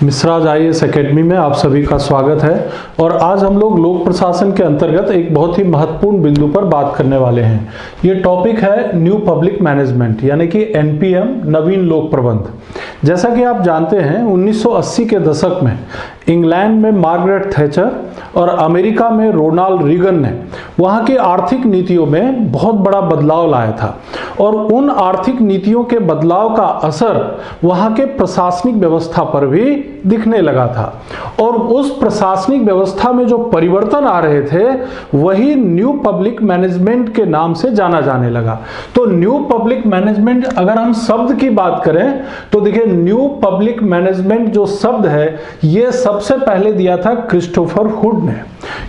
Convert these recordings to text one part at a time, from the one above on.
मिश्राज IAS academy में आप सभी का स्वागत है। और आज हम लोग लोक प्रशासन के अंतर्गत एक बहुत ही महत्वपूर्ण बिंदु पर बात करने वाले हैं। ये टॉपिक है न्यू पब्लिक मैनेजमेंट यानी कि एनपीएम, नवीन लोक प्रबंध। जैसा कि आप जानते हैं 1980 के दशक में इंग्लैंड में मार्गरेट थैचर और अमेरिका में रोनाल्ड रीगन ने वहाँ की आर्थिक नीतियों में बहुत बड़ा बदलाव लाया था और उन आर्थिक नीतियों के बदलाव का असर वहाँ के प्रशासनिक व्यवस्था पर भी दिखने लगा था। और उस प्रशासनिक व्यवस्था में जो परिवर्तन आ रहे थे वही न्यू पब्लिक मैनेजमेंट के नाम से जाना जाने लगा। तो न्यू पब्लिक मैनेजमेंट अगर हम शब्द की बात करें तो देखिए, न्यू पब्लिक मैनेजमेंट जो शब्द है ये सबसे पहले दिया था क्रिस्टोफर हुड ने।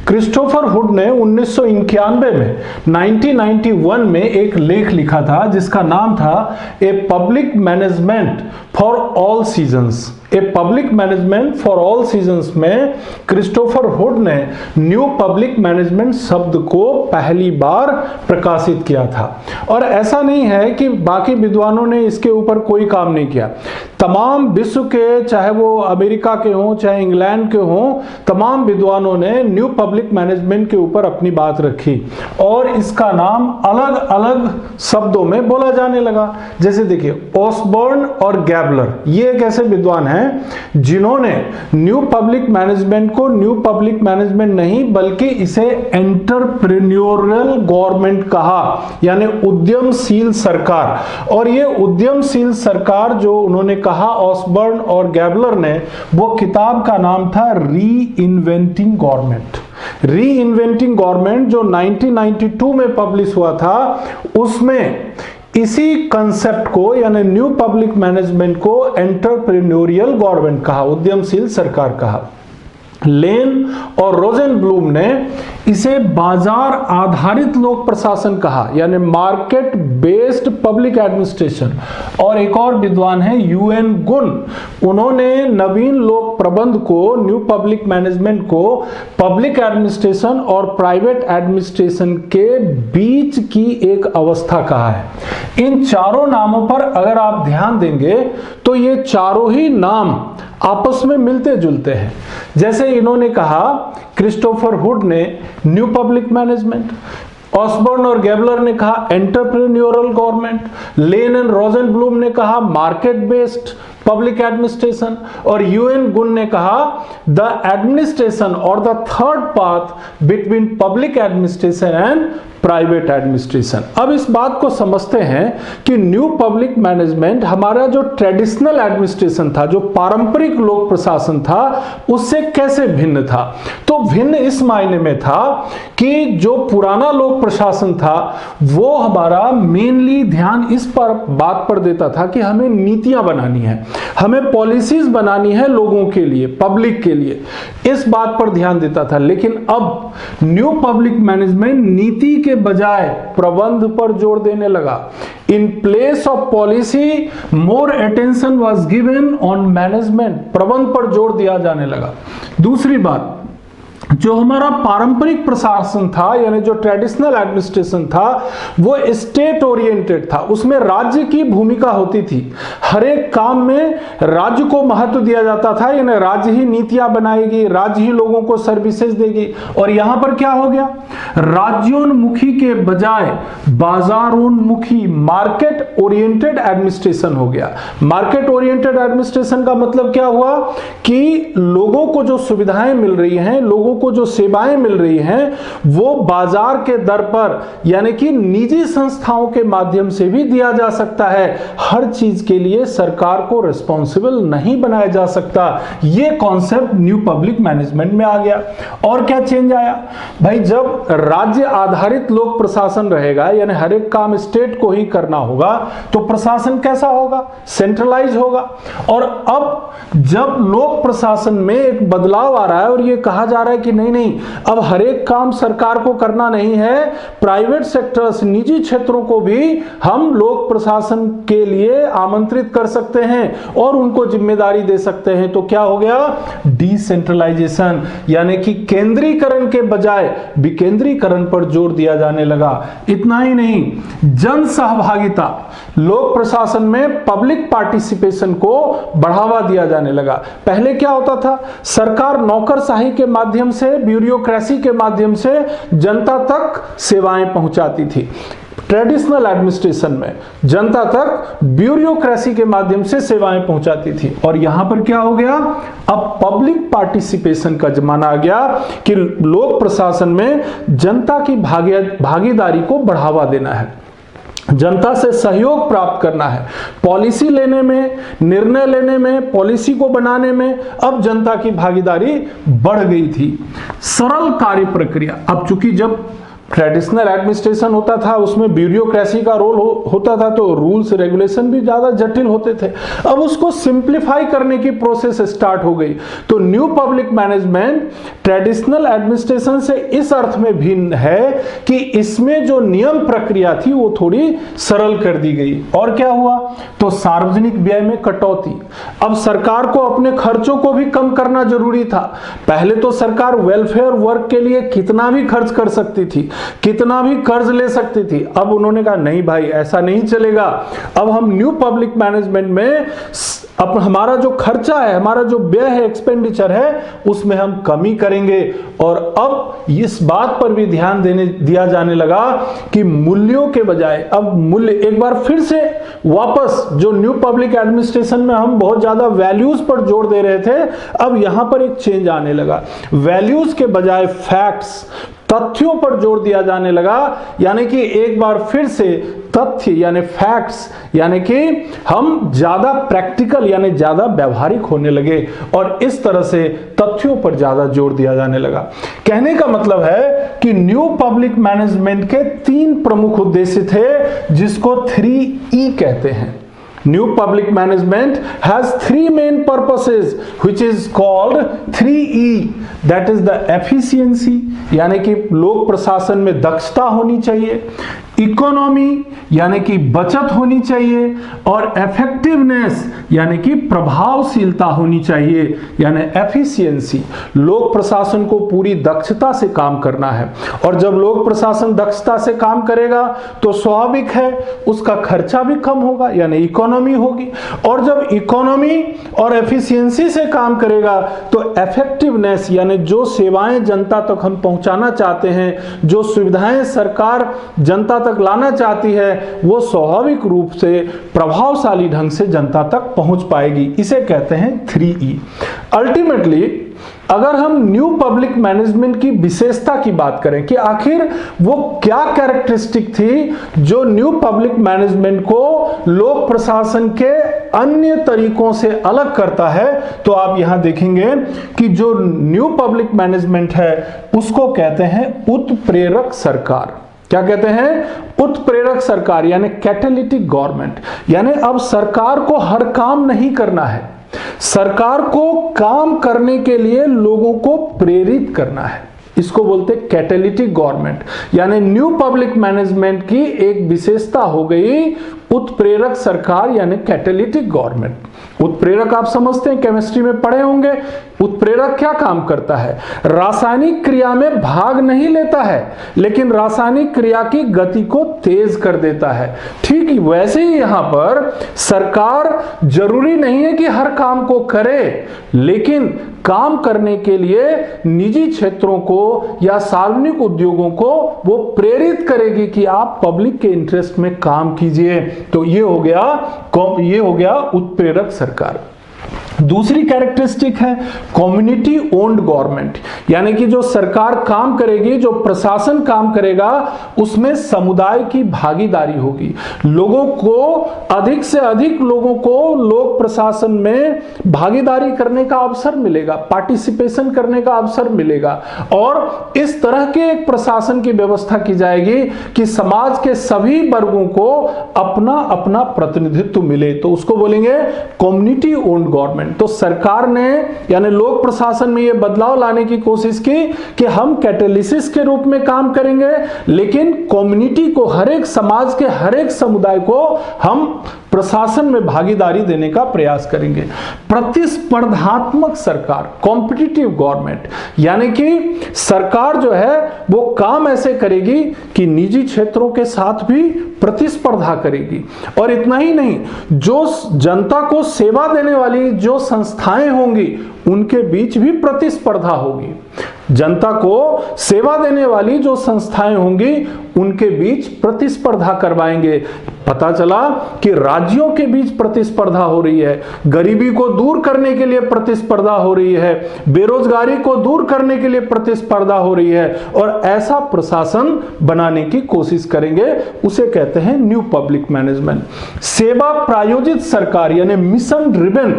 क्रिस्टोफर हुड ने 1991 में 1991 में एक लेख लिखा था जिसका नाम था a public management for all seasons. A public management for all seasons में क्रिस्टोफर हुड ने न्यू पब्लिक मैनेजमेंट शब्द को पहली बार प्रकाशित किया था। और ऐसा नहीं है कि बाकी विद्वानों ने इसके ऊपर कोई काम नहीं किया। तमाम विश्व के, चाहे वो अमेरिका के हों चाहे इंग्लैंड के हों, तमाम विद्वानों ने न्यू पब्लिक मैनेजमेंट के ऊपर अपनी बात रखी और इसका नाम अलग अलग शब्दों में बोला जाने लगा। जैसे देखिए, ऑसबर्न और गैबलर ये एक ऐसे विद्वान हैं जिन्होंने न्यू पब्लिक मैनेजमेंट को न्यू पब्लिक मैनेजमेंट नहीं बल्कि इसे एंटरप्रेन्योरियल गवर्नमेंट कहा, यानी उद्यमशील सरकार। और ये उद्यमशील सरकार जो उन्होंने कहा ऑसबर्न और गैबलर ने, वो किताब का नाम था री इन्वेंटिंग गवर्नमेंट। री इन्वेंटिंग गवर्नमेंट जो 1992 में पब्लिश हुआ था, उसमें इसी कंसेप्ट को यानी न्यू पब्लिक मैनेजमेंट को एंटरप्रेन्योरियल गवर्नमेंट कहा, उद्यमशील सरकार कहा। लेन और रोजेनब्लूम ने इसे बाजार आधारित लोक प्रशासन कहा, यानी मार्केट बेस्ड पब्लिक एडमिनिस्ट्रेशन। और एक और विद्वान है यूएन गुन, उन्होंने नवीन लोक प्रबंध को, न्यू पब्लिक मैनेजमेंट को पब्लिक एडमिनिस्ट्रेशन और प्राइवेट एडमिनिस्ट्रेशन के बीच की एक अवस्था कहा है। इन चारों नामों पर अगर आप ध्यान देंगे तो ये चारों ही नाम आपस में मिलते जुलते हैं। जैसे इन्होंने कहा, क्रिस्टोफर हुड ने न्यू पब्लिक मैनेजमेंट, ऑसबर्न और गैबलर ने कहा एंटरप्रेन्योरियल गवर्नमेंट, लेन एंड रोजेनब्लूम ने कहा मार्केट बेस्ड पब्लिक एडमिनिस्ट्रेशन, और यूएन गुन ने कहा द एडमिनिस्ट्रेशन और the third path between public administration and private administration. अब इस बात को समझते हैं कि न्यू पब्लिक मैनेजमेंट हमारा जो ट्रेडिशनल एडमिनिस्ट्रेशन था, जो पारंपरिक लोक प्रशासन था, उससे कैसे भिन्न था। तो भिन्न इस मायने में था कि जो पुराना लोक प्रशासन था वो हमारा मेनली ध्यान इस पर बात पर देता था कि हमें नीतियां बनानी है, हमें पॉलिसीज बनानी है लोगों के लिए, पब्लिक के लिए, इस बात पर ध्यान देता था। लेकिन अब न्यू पब्लिक मैनेजमेंट नीति के बजाय प्रबंध पर जोर देने लगा। In place of policy more attention was given on management, प्रबंध पर जोर दिया जाने लगा। दूसरी बात, जो हमारा पारंपरिक प्रशासन था यानी जो ट्रेडिशनल एडमिनिस्ट्रेशन था वो स्टेट ओरिएंटेड था, उसमें राज्य की भूमिका होती थी। हर एक काम में राज्य को महत्व दिया जाता था, यानी राज्य ही नीतियां बनाएगी, राज्य ही लोगों को सर्विसेज देगी। और यहां पर क्या हो गया, राज्योन्मुखी के बजाय बाजारोन्मुखी मार्केट ओरिएंटेड एडमिनिस्ट्रेशन हो गया। मार्केट ओरिएंटेड एडमिनिस्ट्रेशन का मतलब क्या हुआ कि लोगों को जो सुविधाएं मिल रही हैं, लोगों को जो सेवाएं मिल रही हैं, वो बाजार के दर पर यानी कि निजी संस्थाओं के माध्यम से भी दिया जा सकता है। हर चीज के लिए सरकार को रिस्पॉन्सिबल नहीं बनाया जा सकता। ये कॉन्सेप्ट न्यू पब्लिक मैनेजमेंट में आ गया। और क्या चेंज आया भाई, जब राज्य आधारित लोक प्रशासन रहेगा यानी हर एक काम स्टेट को ही करना होगा तो प्रशासन कैसा होगा, सेंट्रलाइज होगा। और अब जब लोक प्रशासन में एक बदलाव आ रहा है और ये कहा जा रहा है कि नहीं नहीं, अब हर एक काम सरकार को करना नहीं है, प्राइवेट सेक्टर्स, निजी क्षेत्रों को भी हम लोक प्रशासन के लिए आमंत्रित कर सकते हैं और उनको जिम्मेदारी दे सकते हैं। तो क्या हो गया? डिसेंट्रलाइजेशन, यानी कि केंद्रीकरण के बजाय विकेंद्रीकरण पर जोर दिया जाने लगा। इतना ही नहीं, जन सहभागिता, लोक प्रशासन में पब्लिक पार्टिसिपेशन को बढ़ावा दिया जाने लगा। पहले क्या होता था? सरकार नौकरशाही के माध्यम से, ब्यूरोक्रेसी के माध्यम से जनता तक सेवाएं पहुंचाती थी। ट्रेडिशनल एडमिनिस्ट्रेशन में जनता तक ब्यूरोक्रेसी के माध्यम से सेवाएं पहुंचाती थी, और यहां पर क्या हो गया? अब पब्लिक पार्टिसिपेशन का जमाना आ गया कि लोक प्रशासन में जनता की भागीदारी को बढ़ावा देना है, जनता से सहयोग प्राप्त करना है, पॉलिसी लेने में, निर्णय लेने में, पॉलिसी को बनाने में अब जनता की भागीदारी बढ़ गई थी। सरल कार्य प्रक्रिया, अब चूंकि जब ट्रेडिशनल एडमिनिस्ट्रेशन होता था उसमें ब्यूरोक्रेसी का रोल होता था, तो रूल्स रेगुलेशन भी ज्यादा जटिल होते थे। अब उसको सिंप्लीफाई करने की प्रोसेस स्टार्ट हो गई। तो new public management traditional administration से इस अर्थ में भिन्न है कि इसमें जो नियम प्रक्रिया थी वो थोड़ी सरल कर दी गई। और क्या हुआ? तो सार्वजनिक व्यय में कटौती। अब सरकार को अपने खर्चों को भी कम करना जरूरी था। पहले तो सरकार वेलफेयर वर्क के लिए कितना भी खर्च कर सकती थी, कितना भी कर्ज ले सकती थी। अब उन्होंने कहा नहीं भाई, ऐसा नहीं चलेगा। अब हम न्यू पब्लिक मैनेजमेंट में अब हमारा जो खर्चा है, हमारा जो व्यय है, एक्सपेंडिचर है, उसमें हम कमी करेंगे। और अब इस बात पर भी ध्यान दिया जाने लगा कि मूल्यों के बजाय अब मूल्य, एक बार फिर से वापस जो न्यू पब्लिक एडमिनिस्ट्रेशन में हम बहुत ज्यादा वैल्यूज पर जोर दे रहे थे, अब यहां पर एक चेंज आने लगा। वैल्यूज के बजाय फैक्ट्स, तथ्यों पर जोर दिया जाने लगा। यानी कि एक बार फिर से तथ्य यानी फैक्ट्स, यानी कि हम ज्यादा प्रैक्टिकल यानी ज्यादा व्यवहारिक होने लगे, और इस तरह से तथ्यों पर ज्यादा जोर दिया जाने लगा। कहने का मतलब है कि न्यू पब्लिक मैनेजमेंट के 3 प्रमुख उद्देश्य थे, जिसको 3E कहते हैं। New public management has 3 main purposes which is called 3E, that is the efficiency, यानी कि लोक प्रशासन में दक्षता होनी चाहिए, इकोनॉमी यानी कि बचत होनी चाहिए, और इफेक्टिवनेस यानी कि प्रभावशीलता होनी चाहिए, यानी एफिशिएंसी। लोक प्रशासन को पूरी दक्षता से काम करना है, और जब लोक प्रशासन दक्षता से काम करेगा तो स्वाभाविक है उसका खर्चा भी कम होगा, यानी इकोनॉमी होगी। और जब इकोनॉमी और एफिशिएंसी से काम करेगा तो इफेक्टिवनेस यानी जो सेवाएं जनता तक हम पहुंचाना चाहते हैं, जो सुविधाएं सरकार जनता तक लाना चाहती है, वो स्वाभाविक रूप से प्रभावशाली ढंग से जनता तक पहुंच पाएगी। इसे कहते हैं 3E। अल्टीमेटली अगर हम न्यू पब्लिक मैनेजमेंट की विशेषता की बात करें कि आखिर वो क्या कैरेक्टरिस्टिक थी जो न्यू पब्लिक मैनेजमेंट को लोक प्रशासन के अन्य तरीकों से अलग करता है, तो आप यहां देखेंगे कि जो न्यू पब्लिक मैनेजमेंट है उसको कहते हैं उत्प्रेरक सरकार। क्या कहते हैं? उत्प्रेरक सरकार, यानी कैटालिटिक गवर्नमेंट। यानी अब सरकार को हर काम नहीं करना है, सरकार को काम करने के लिए लोगों को प्रेरित करना है। इसको बोलते हैं कैटालिटिक गवर्नमेंट। यानी न्यू पब्लिक मैनेजमेंट की एक विशेषता हो गई उत्प्रेरक सरकार, यानी कैटालिटिक गवर्नमेंट। उत्प्रेरक आप समझते हैं, केमिस्ट्री में पढ़े होंगे। उत्प्रेरक क्या काम करता है? रासायनिक क्रिया में भाग नहीं लेता है, लेकिन रासायनिक क्रिया की गति को तेज कर देता है। ठीक वैसे ही यहां पर सरकार जरूरी नहीं है कि हर काम को करे, लेकिन काम करने के लिए निजी क्षेत्रों को या सार्वजनिक उद्योगों को वो प्रेरित करेगी कि आप पब्लिक के इंटरेस्ट में काम कीजिए। तो ये हो गया उत्प्रेरक सरकार। दूसरी कैरेक्टरिस्टिक है कम्युनिटी ओन्ड गवर्नमेंट, यानी कि जो सरकार काम करेगी, जो प्रशासन काम करेगा, उसमें समुदाय की भागीदारी होगी। लोगों को, अधिक से अधिक लोगों को लोक प्रशासन में भागीदारी करने का अवसर मिलेगा, पार्टिसिपेशन करने का अवसर मिलेगा, और इस तरह के एक प्रशासन की व्यवस्था की जाएगी कि समाज के सभी वर्गों को अपना अपना प्रतिनिधित्व मिले। तो उसको बोलेंगे कम्युनिटी ओन्ड गवर्नमेंट। गवर्नमेंट, तो सरकार ने यानी लोक प्रशासन में यह बदलाव लाने की कोशिश की कि हम कैटेलिसिस के रूप में काम करेंगे, लेकिन कम्युनिटी को, हर एक समाज के हर एक समुदाय को हम प्रशासन में भागीदारी देने का प्रयास करेंगे। प्रतिस्पर्धात्मक सरकार, कॉम्पिटिटिव गवर्नमेंट, यानी कि सरकार जो है वो काम ऐसे करेगी कि निजी क्षेत्रों के साथ भी प्रतिस्पर्धा करेगी। और इतना ही नहीं, जो जनता को सेवा देने वाली जो संस्थाएं होंगी उनके बीच भी प्रतिस्पर्धा होगी। जनता को सेवा देने वाली जो संस्थाएं होंगी उनके बीच प्रतिस्पर्धा करवाएंगे। पता चला कि राज्यों के बीच प्रतिस्पर्धा हो रही है, गरीबी को दूर करने के लिए प्रतिस्पर्धा हो रही है, बेरोजगारी को दूर करने के लिए प्रतिस्पर्धा हो रही है, और ऐसा प्रशासन बनाने की कोशिश करेंगे, उसे कहते हैं न्यू पब्लिक मैनेजमेंट। सेवा प्रायोजित सरकार यानी mission driven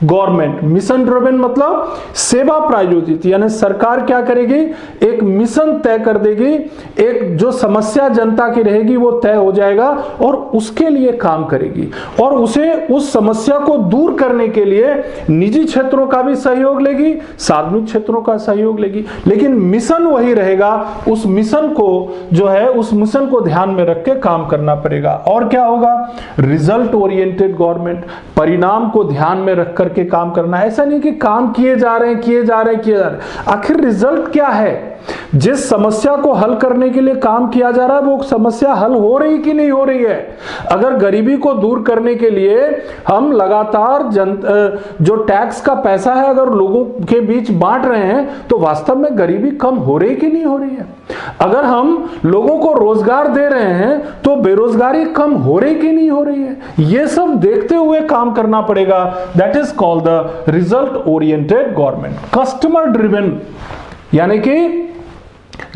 government. Mission driven मतलब सेवा प्रायोजित, यानी सरकार क्या करेगी, एक मिशन तय कर देगी, एक जो समस्या जनता की रहेगी वो तय हो जाएगा और उसके लिए काम करेगी, और उसे उस समस्या को दूर करने के लिए निजी क्षेत्रों का भी सहयोग लेगी, सार्वजनिक क्षेत्रों का सहयोग लेगी, लेकिन मिशन वही रहेगा। उस मिशन को जो है, उस मिशन को ध्यान में रख के काम करना पड़ेगा। और क्या होगा, रिजल्ट ओरिएंटेड गवर्नमेंट, परिणाम को ध्यान में रख करके काम करना। ऐसा नहीं कि काम किए जा रहे हैं, आखिर रिजल्ट क्या है, जिस समस्या को हल करने के लिए काम किया जा रहा है वो समस्या हल हो रही कि नहीं हो रही है। अगर गरीबी को दूर करने के लिए हम लगातार जो टैक्स का पैसा है अगर लोगों के बीच बांट रहे हैं तो वास्तव में गरीबी कम हो रही कि नहीं हो रही है। अगर हम लोगों को रोजगार दे रहे हैं तो बेरोजगारी कम हो रही कि नहीं हो रही है। ये सब देखते हुए काम करना पड़ेगा। That is called the result oriented government. Customer driven यानी कि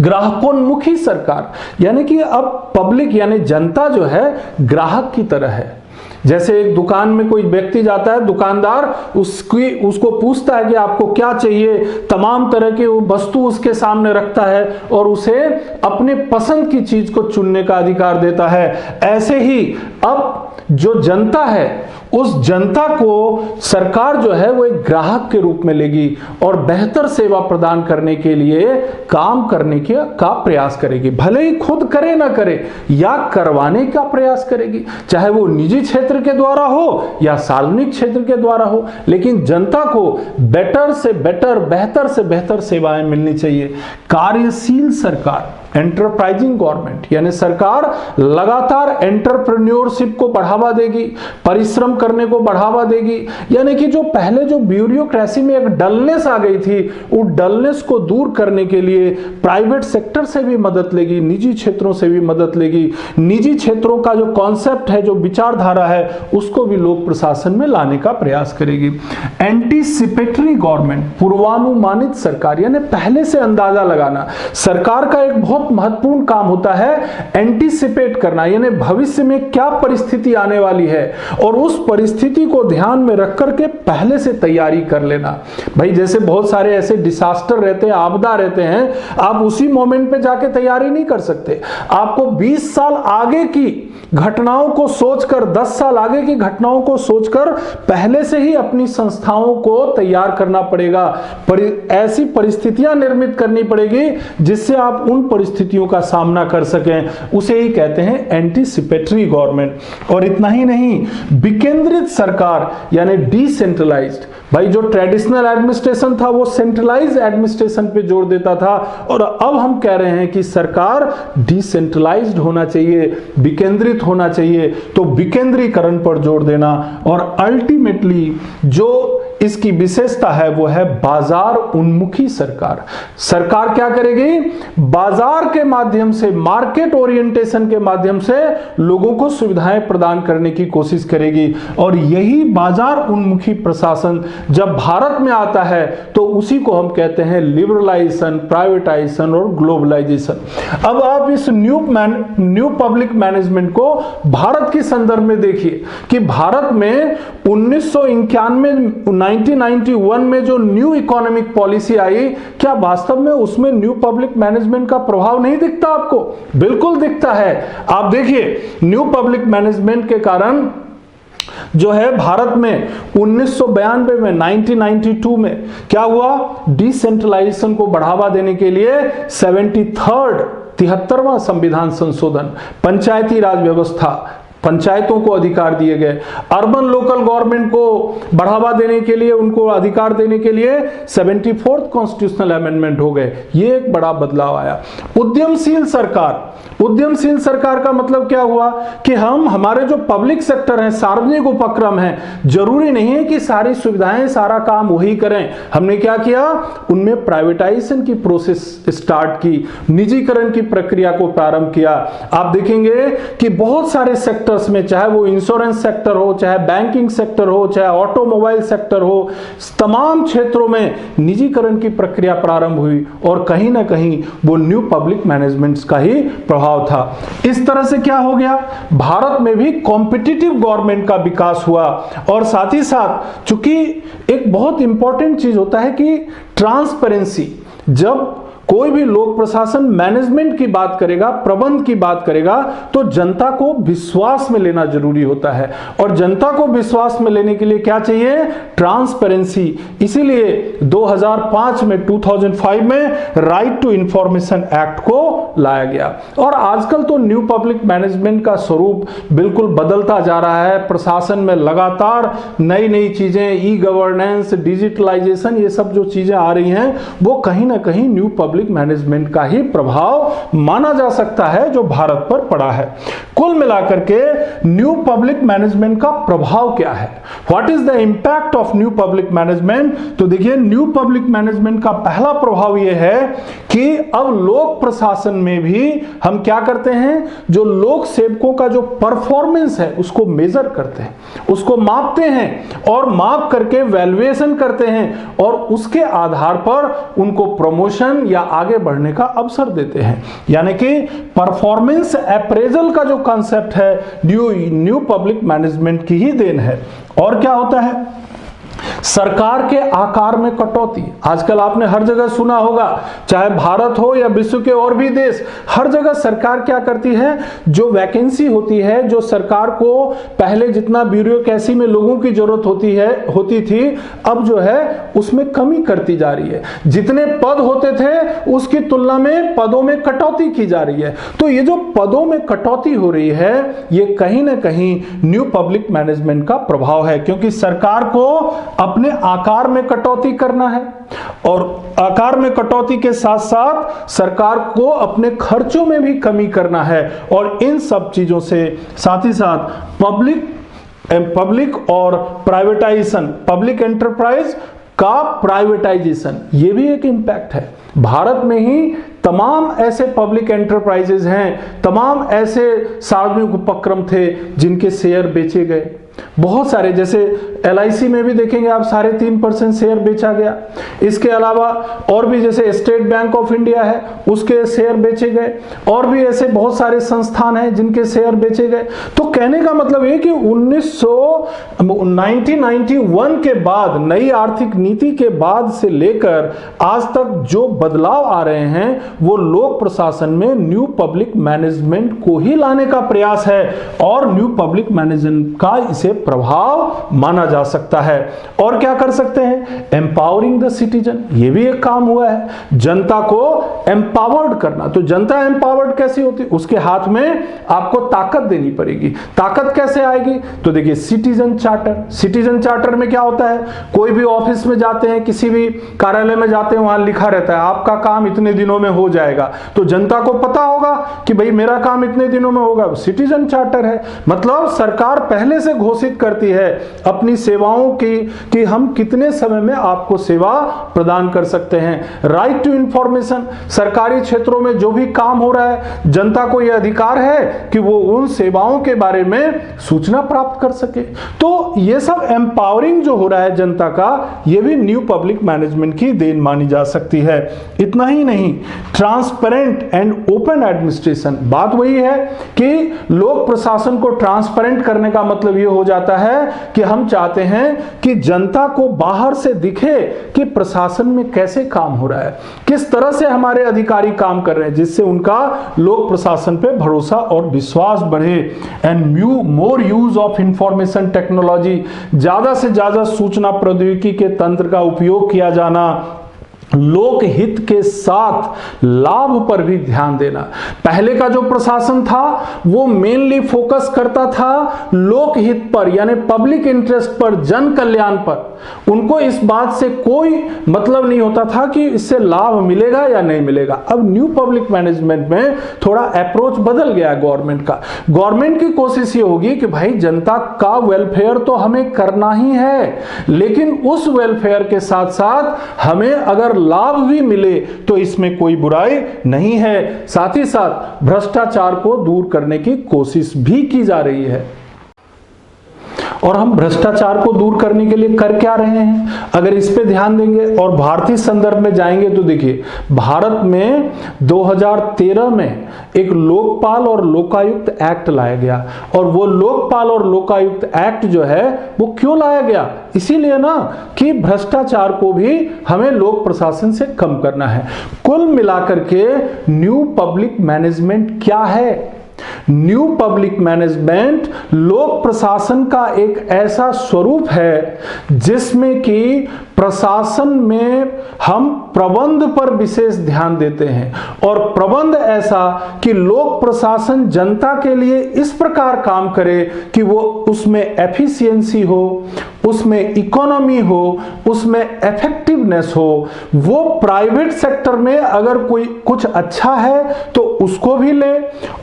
ग्राहकोन्मुखी सरकार, यानी कि अब पब्लिक यानी जनता जो है ग्राहक की तरह है। जैसे एक दुकान में कोई व्यक्ति जाता है, दुकानदार उसको पूछता है कि आपको क्या चाहिए, तमाम तरह की वस्तु उसके सामने रखता है और उसे अपने पसंद की चीज को चुनने का अधिकार देता है। ऐसे ही अब जो जनता है उस जनता को सरकार जो है वो एक ग्राहक के रूप में लेगी और बेहतर सेवा प्रदान करने के लिए काम करने का प्रयास करेगी। भले ही खुद करे ना करे या करवाने का प्रयास करेगी, चाहे वो निजी क्षेत्र के द्वारा हो या सार्वजनिक क्षेत्र के द्वारा हो, लेकिन जनता को बेटर से बेटर, बेहतर से बेहतर सेवाएं मिलनी चाहिए। कार्यशील सरकार, एंटरप्राइजिंग गवर्नमेंट, यानी सरकार लगातार एंटरप्रेन्योरशिप को बढ़ावा देगी, परिश्रम करने को बढ़ावा देगी। यानी कि जो पहले जो ब्यूरोक्रेसी में एक डलनेस आ गई थी, उस डलनेस को दूर करने के लिए प्राइवेट सेक्टर से भी मदद लेगी, निजी क्षेत्रों से भी मदद लेगी। निजी क्षेत्रों का जो कॉन्सेप्ट है, जो विचारधारा है, उसको भी लोक प्रशासन में लाने का प्रयास करेगी। एंटीसिपेटरी गवर्नमेंट, पूर्वानुमानित सरकार, यानी पहले से अंदाजा लगाना। सरकार का एक बहुत महत्वपूर्ण काम होता है एंटीसिपेट करना, यानी भविष्य में क्या परिस्थिति आने वाली है और उस परिस्थिति को ध्यान में रख करके पहले से तैयारी कर लेना। भाई जैसे बहुत सारे ऐसे डिसास्टर रहते हैं, आपदा रहते हैं, आप उसी मोमेंट पे जाके तैयारी नहीं कर सकते। आपको 20 साल आगे की घटनाओं को सोचकर, 10 साल आगे की घटनाओं को सोचकर पहले से ही अपनी संस्थाओं को तैयार करना पड़ेगा। ऐसी परिस्थितियां निर्मित करनी पड़ेगी जिससे आप उन परिस्थितियों का सामना कर सकें। उसे ही कहते हैं एंटीसिपेटरी गवर्नमेंट। और इतना ही नहीं, विकेंद्रित सरकार यानी डिसेंट्रलाइज्ड। भाई जो ट्रेडिशनल एडमिनिस्ट्रेशन था वो सेंट्रलाइज एडमिनिस्ट्रेशन पे जोर देता था, और अब हम कह रहे हैं कि सरकार डिसेंट्रलाइज्ड होना चाहिए, विकेंद्रित होना चाहिए। तो विकेंद्रीकरण पर जोर देना। और अल्टीमेटली जो इसकी विशेषता है वो है बाजार उन्मुखी सरकार। सरकार क्या करेगी, बाजार के माध्यम से, मार्केट ओरिएंटेशन के माध्यम से लोगों को सुविधाएं प्रदान करने की कोशिश करेगी। और यही बाजार उन्मुखी प्रशासन जब भारत में आता है तो उसी को हम कहते हैं लिबरलाइजेशन, प्राइवेटाइजेशन और ग्लोबलाइजेशन। अब आप इस न्यू पब्लिक मैनेजमेंट को भारत के संदर्भ में देखिए कि भारत में 1991 में जो न्यू इकोनॉमिक पॉलिसी आई, क्या वास्तव में उसमें न्यू पब्लिक मैनेजमेंट का प्रभाव नहीं दिखता आपको? बिल्कुल दिखता है। आप देखिए न्यू पब्लिक मैनेजमेंट के कारण जो है भारत में 1992 में 1992 में क्या हुआ, डिसेंट्रलाइजेशन को बढ़ावा देने के लिए 73वां संविधान संशोधन, पंचायती राज व्यवस्था, पंचायतों को अधिकार दिए गए, अर्बन लोकल गवर्नमेंट को बढ़ावा देने के लिए, उनको अधिकार देने के लिए 74th कॉन्स्टिट्यूशनल अमेंडमेंट हो गए। ये एक बड़ा बदलाव आया। उद्यमशील सरकार, उद्यमशील सरकार का मतलब क्या हुआ कि हमारे जो पब्लिक सेक्टर है, सार्वजनिक उपक्रम है, जरूरी नहीं है कि सारी सुविधाएं, सारा काम वही करें। हमने क्या किया, उनमें प्राइवेटाइजेशन की प्रोसेस स्टार्ट की, निजीकरण की प्रक्रिया को प्रारंभ किया। आप देखेंगे कि बहुत सारे सेक्टर्स में, चाहे वो इंश्योरेंस सेक्टर हो, चाहे बैंकिंग सेक्टर हो, चाहे ऑटोमोबाइल सेक्टर हो, तमाम क्षेत्रों में निजीकरण की प्रक्रिया प्रारंभ हुई और कहीं ना कहीं वो न्यू पब्लिक मैनेजमेंट का ही प्रभाव था। इस तरह से क्या हो गया, भारत में भी कॉम्पिटिटिव गवर्नमेंट का विकास हुआ। और साथ ही साथ चूंकि एक बहुत इंपॉर्टेंट चीज होता है कि ट्रांसपेरेंसी, जब कोई भी लोक प्रशासन मैनेजमेंट की बात करेगा, प्रबंध की बात करेगा, तो जनता को विश्वास में लेना जरूरी होता है। और जनता को विश्वास में लेने के लिए क्या चाहिए, ट्रांसपेरेंसी। इसीलिए 2005 में 2005 में राइट टू इंफॉर्मेशन एक्ट को लाया गया। और आजकल तो न्यू पब्लिक मैनेजमेंट का स्वरूप बिल्कुल बदलता जा रहा है। प्रशासन में लगातार नई नई चीजें, ई गवर्नेंस, डिजिटलाइजेशन, ये सब जो चीजें आ रही हैं, वो कहीं ना कहीं न्यू पब्लिक मैनेजमेंट का ही प्रभाव माना जा सकता है जो भारत पर पड़ा है। कुल मिलाकर के न्यू पब्लिक मैनेजमेंट का प्रभाव क्या है, what is the impact of new public management. तो देखिए, न्यू पब्लिक मैनेजमेंट का पहला प्रभाव यह है कि अब लोक प्रशासन में भी हम क्या करते हैं, जो लोक सेवकों का जो परफॉर्मेंस है उसको मेजर करते हैं, उसको मापते हैं और माप करके वैल्यूएशन करते हैं और उसके आधार पर उनको प्रमोशन या आगे बढ़ने का अवसर देते हैं। यानी कि परफॉर्मेंस अप्रेजल का जो कॉन्सेप्ट है न्यू पब्लिक मैनेजमेंट की ही देन है। और क्या होता है, सरकार के आकार में कटौती। आजकल आपने हर जगह सुना होगा, चाहे भारत हो या विश्व के और भी देश, हर जगह सरकार क्या करती है, जो वैकेंसी होती है, जो सरकार को पहले जितना ब्यूरोक्रेसी में लोगों की जरूरत होती थी, अब जो है उसमें कमी करती जा रही है। जितने पद होते थे उसकी तुलना में पदों में कटौती की जा रही है। तो ये जो पदों में कटौती हो रही है, ये कहीं ना कहीं न्यू पब्लिक मैनेजमेंट का प्रभाव है, क्योंकि सरकार को अपने आकार में कटौती करना है और आकार में कटौती के साथ साथ सरकार को अपने खर्चों में भी कमी करना है। और इन सब चीजों से साथ ही साथ पब्लिक और प्राइवेटाइजेशन, पब्लिक एंटरप्राइज का प्राइवेटाइजेशन, ये भी एक इंपैक्ट है। भारत में ही तमाम ऐसे पब्लिक एंटरप्राइजेज हैं, तमाम ऐसे सार्वजनिक उपक्रम थे जिनके शेयर बेचे गए। बहुत सारे, जैसे LIC में भी देखेंगे आप 3.5% शेयर बेचा गया। इसके अलावा और भी, जैसे स्टेट बैंक ऑफ इंडिया है, उसके शेयर बेचे गए। और भी ऐसे बहुत सारे संस्थान हैं जिनके शेयर बेचे गए। तो कहने का मतलब ये कि 1991 के बाद, नई आर्थिक नीति के बाद से लेकर आज तक जो बदलाव आ रहे हैं, वो लोक प्रशासन में न्यू पब्लिक मैनेजमेंट को ही लाने का प्रयास है और न्यू पब्लिक मैनेजमेंट का इसे प्रभाव माना जा सकता है। और क्या कर सकते हैं, एम्पावरिंग द सिटीजन, ये भी एक काम हुआ है, जनता को एम्पावर्ड करना। तो जनता एम्पावर्ड कैसी होती है, उसके हाथ में आपको ताकत देनी पड़ेगी। ताकत कैसे आएगी, तो देखिए सिटीजन चार्टर। सिटीजन चार्टर में क्या होता है, कोई भी ऑफिस में जाते हैं, किसी भी कार्यालय में जाते हैं, वहां लिखा रहता है आपका काम इतने दिनों में हो जाएगा। तो जनता को पता होगा कि भाई मेरा काम इतने दिनों में होगा, सिटीजन चार्टर है। मतलब सरकार पहले से घोषित करती है अपनी सेवाओं की कि हम कितने समय में आपको सेवा प्रदान कर सकते हैं। राइट टू इंफॉर्मेशन, सरकारी क्षेत्रों में जो भी काम हो रहा है, जनता को यह अधिकार है कि वो उन सेवाओं के बारे में सूचना प्राप्त कर सके। तो ये सब एम्पावरिंग जो हो रहा है जनता का, ये भी न्यू पब्लिक मैनेजमेंट की देन मानी जा सकती है। इतना ही नहीं, ट्रांसपेरेंट एंड ओपन एडमिनिस्ट्रेशन, बात वही है कि लोक प्रशासन को ट्रांसपेरेंट करने का मतलब ये हो जाता है कि हम चाहते हैं कि जनता को बाहर से दिखे कि प्रशासन में कैसे काम हो रहा है, किस तरह से हमारे अधिकारी काम कर रहे हैं, जिससे उनका लोक प्रशासन पे भरोसा और विश्वास बढ़े। And more use of information technology, ज्यादा से ज्यादा सूचना प्रौद्योगिकी के तंत्र का उपयोग किया जाना, लोक हित के साथ लाभ पर भी ध्यान देना। पहले का जो प्रशासन था वो मेनली फोकस करता था लोक हित पर, यानी पब्लिक इंटरेस्ट पर, जन कल्याण पर। उनको इस बात से कोई मतलब नहीं होता था कि इससे लाभ मिलेगा या नहीं मिलेगा। अब न्यू पब्लिक मैनेजमेंट में थोड़ा अप्रोच बदल गया गवर्नमेंट का। गवर्नमेंट की कोशिश ये होगी कि भाई जनता का वेलफेयर तो हमें करना ही है, लेकिन उस वेलफेयर के साथ साथ हमें अगर लाभ भी मिले तो इसमें कोई बुराई नहीं है। साथ ही साथ भ्रष्टाचार को दूर करने की कोशिश भी की जा रही है। और हम भ्रष्टाचार को दूर करने के लिए कर क्या रहे हैं, अगर इस पे ध्यान देंगे और भारतीय संदर्भ में जाएंगे तो देखिए, भारत में 2013 में एक लोकपाल और लोकायुक्त एक्ट लाया गया। और वो लोकपाल और लोकायुक्त एक्ट जो है वो क्यों लाया गया, इसीलिए ना कि भ्रष्टाचार को भी हमें लोक प्रशासन से कम करना है। कुल मिलाकर के न्यू पब्लिक मैनेजमेंट क्या है? न्यू पब्लिक मैनेजमेंट लोक प्रशासन का एक ऐसा स्वरूप है जिसमें कि प्रशासन में हम प्रबंध पर विशेष ध्यान देते हैं, और प्रबंध ऐसा कि लोक प्रशासन जनता के लिए इस प्रकार काम करे कि वो उसमें एफिशिएंसी हो, उसमें इकोनॉमी हो, उसमें इफेक्टिवनेस हो। वो प्राइवेट सेक्टर में अगर कोई कुछ अच्छा है तो उसको भी ले,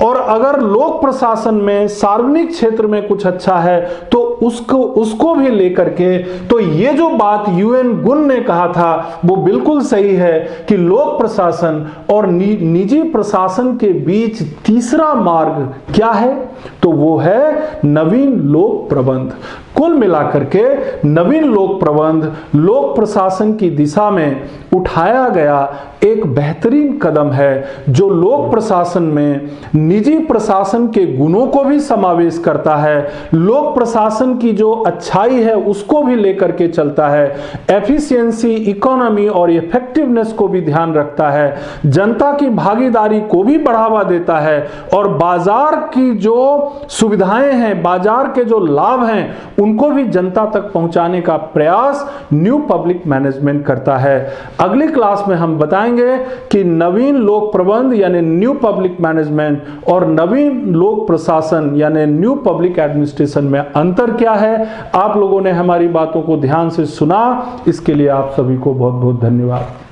और अगर लोक प्रशासन में सार्वजनिक क्षेत्र में कुछ अच्छा है तो उसको भी लेकर के। तो ये जो बात यूएन गुन ने कहा था वो बिल्कुल सही है कि लोक प्रशासन और निजी प्रशासन के बीच तीसरा मार्ग क्या है, तो वो है नवीन लोक प्रबंध। कुल मिलाकर के नवीन लोक प्रबंध लोक प्रशासन की दिशा में उठाया गया एक बेहतरीन कदम है, जो लोक प्रशासन में निजी प्रशासन के गुणों को भी समावेश करता है, लोक प्रशासन की जो अच्छाई है उसको भी लेकर के चलता है, एफिशिएंसी, इकोनॉमी और इफेक्टिवनेस को भी ध्यान रखता है, जनता की भागीदारी को भी बढ़ावा देता है, और बाजार की जो सुविधाएं हैं, बाजार के जो लाभ हैं उनको भी जनता तक पहुंचाने का प्रयास न्यू पब्लिक मैनेजमेंट करता है। अगली क्लास में हम बताएंगे कि नवीन लोक प्रबंध यानी न्यू पब्लिक मैनेजमेंट और नवीन लोक प्रशासन यानी न्यू पब्लिक एडमिनिस्ट्रेशन में अंतर क्या है। आप लोगों ने हमारी बातों को ध्यान से सुना, इसके लिए आप सभी को बहुत बहुत धन्यवाद।